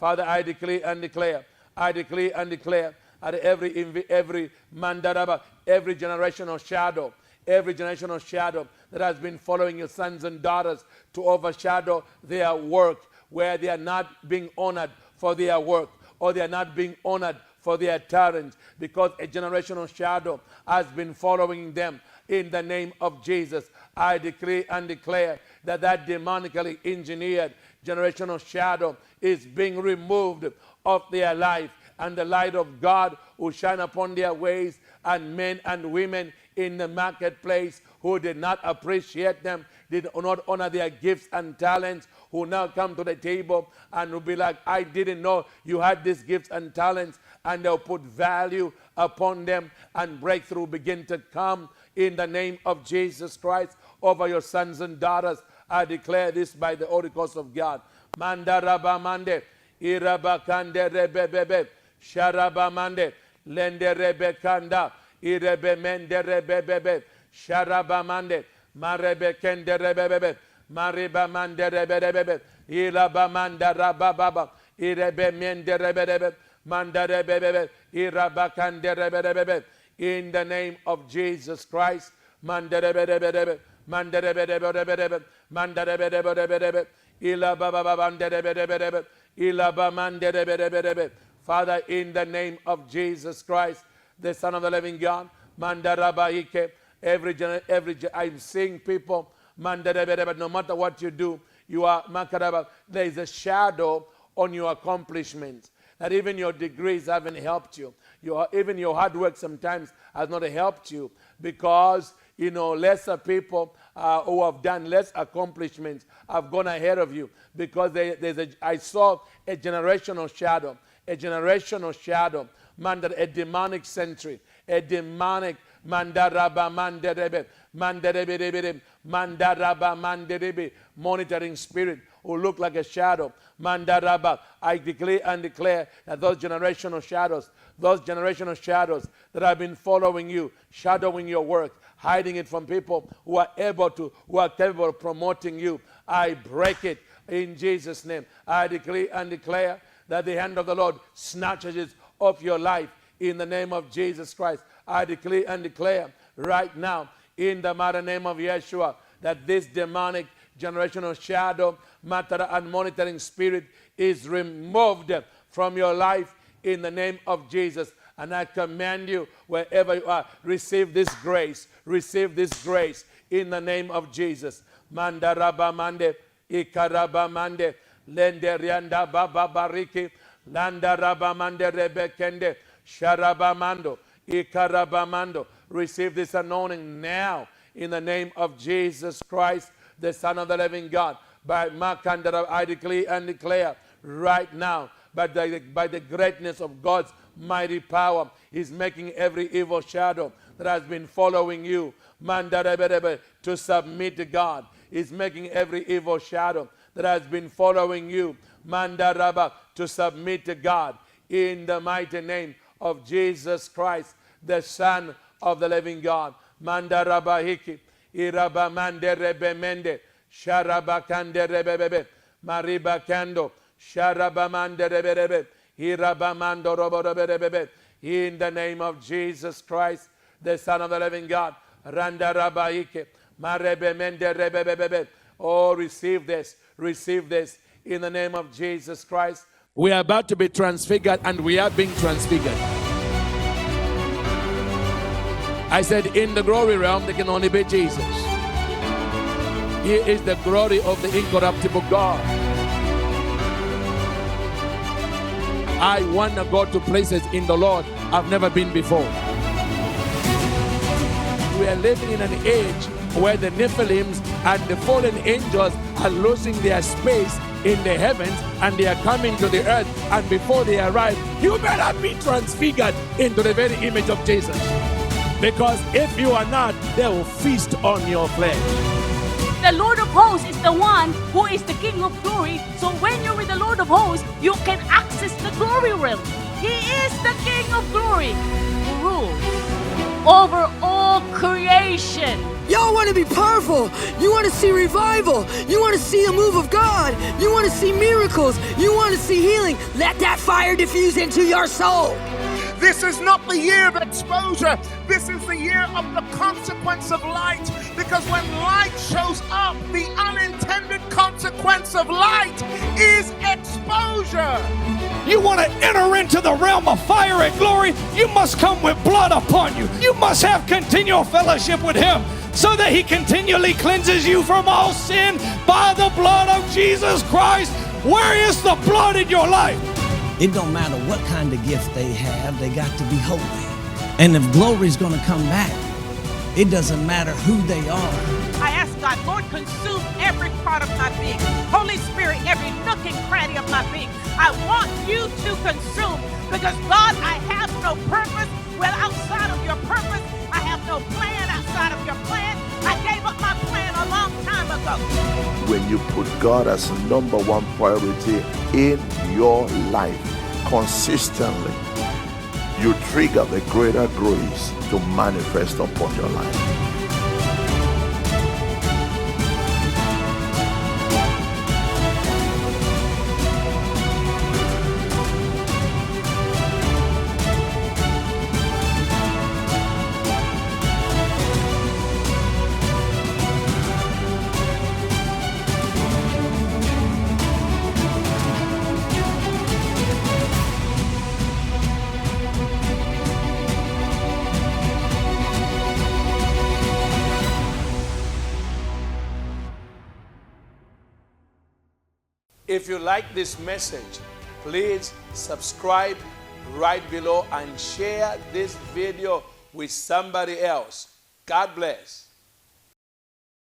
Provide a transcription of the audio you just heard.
Father, I declare and declare, that every mandaraba, every generational shadow, that has been following your sons and daughters to overshadow their work, where they are not being honored for their work, or they are not being honored for their talents, because a generational shadow has been following them. In the name of Jesus, I decree and declare that demonically engineered generational shadow is being removed of their life, and the light of God will shine upon their ways, and men and women in the marketplace who did not appreciate them, did not honor their gifts and talents, who now come to the table and will be like, I didn't know you had these gifts and talents, and they'll put value upon them, and breakthrough begin to come in the name of Jesus Christ over your sons and daughters. I declare this by the Holy Ghost of God. Mandaraba mande, irabakande rebebebe, sharaba mande, lende rebekanda, irebe mende rebebebe, sharaba mande, marebe kende rebebebe, mariba mande rebebebe, iraba manda rabababa, irebe mende rebebebe, manda rebebebe, irabakande rebebebe. In the name of Jesus Christ, manda rebebebe, manda rebebebe, manda rebebebe, ilababa manda rebebebe, ilaba manda rebebebe. Father, in the name of Jesus Christ, the Son of the living God, mandarabaike, I'm seeing people, mandarabaike, no matter what you do, you are makaraba. There is a shadow on your accomplishments, that even your degrees haven't helped you. Even your hard work sometimes has not helped you, because lesser people who have done less accomplishments have gone ahead of you, because I saw a generational shadow. A generational shadow, a demonic century, a demonic mandaraba manderebe, mandaraba manderebe, monitoring spirit who look like a shadow. Mandaraba, I declare and declare that those generational shadows that have been following you, shadowing your work, hiding it from people who are capable of promoting you, I break it in Jesus' name. I declare and declare that the hand of the Lord snatches it off your life in the name of Jesus Christ. I declare and declare right now in the mighty name of Yeshua that this demonic generational shadow, matter and monitoring spirit is removed from your life in the name of Jesus. And I command you, wherever you are, receive this grace in the name of Jesus. Mandaraba mande, ikaraba mande, lende rianda baba bariki, landa rabamande rebekende, sharabamando, ikarabamando. Receive this anointing now in the name of Jesus Christ, the Son of the living God. By Makandara, I declare and declare right now, by the greatness of God's mighty power, He's making every evil shadow that has been following you, mandarebe, to submit to God. He's making every evil shadow that has been following you, mandaraba, to submit to God, in the mighty name of Jesus Christ, the Son of the living God. Mandaraba hiki, iraba mande rebe mende, sharaba kande rebebebe, mariba kando, sharaba mande rebebebe, iraba mando robo rebebebe. In the name of Jesus Christ, the Son of the living God, randa raba hiki, marebe mende rebebebe. Oh, receive this in the name of Jesus Christ. We are about to be transfigured, and we are being transfigured. I said, in the glory realm, there can only be Jesus. He is the glory of the incorruptible God. I want to go to places in the Lord I've never been before. We are living in an age where the Nephilims and the fallen angels are losing their space in the heavens, and they are coming to the earth, and before they arrive, you better be transfigured into the very image of Jesus. Because if you are not, they will feast on your flesh. The Lord of hosts is the one who is the King of glory. So when you're with the Lord of hosts, you can access the glory realm. He is the King of glory who rules over all creation. Y'all want to be powerful. You want to see revival. You want to see a move of God. You want to see miracles. You want to see healing. Let that fire diffuse into your soul. This is not the year of exposure. This is the year of the consequence of light. Because when light shows up, the unintended consequence of light is exposure. You want to enter into the realm of fire and glory, you must come with blood upon you. You must have continual fellowship with him so that he continually cleanses you from all sin by the blood of Jesus Christ. Where is the blood in your life? It don't matter what kind of gift they have, they got to be holy. And if glory's going to come back, it doesn't matter who they are. I ask God, Lord, consume every part of my being. Holy Spirit, every nook and cranny of my being. I want you to consume, because God, I have no purpose. Well, outside of your purpose, I have no plan outside of your plan. I gave up my plan a long time ago. When you put God as a number one priority in your life consistently, you trigger the greater grace to manifest upon your life. If you like this message, please subscribe right below and share this video with somebody else. God bless.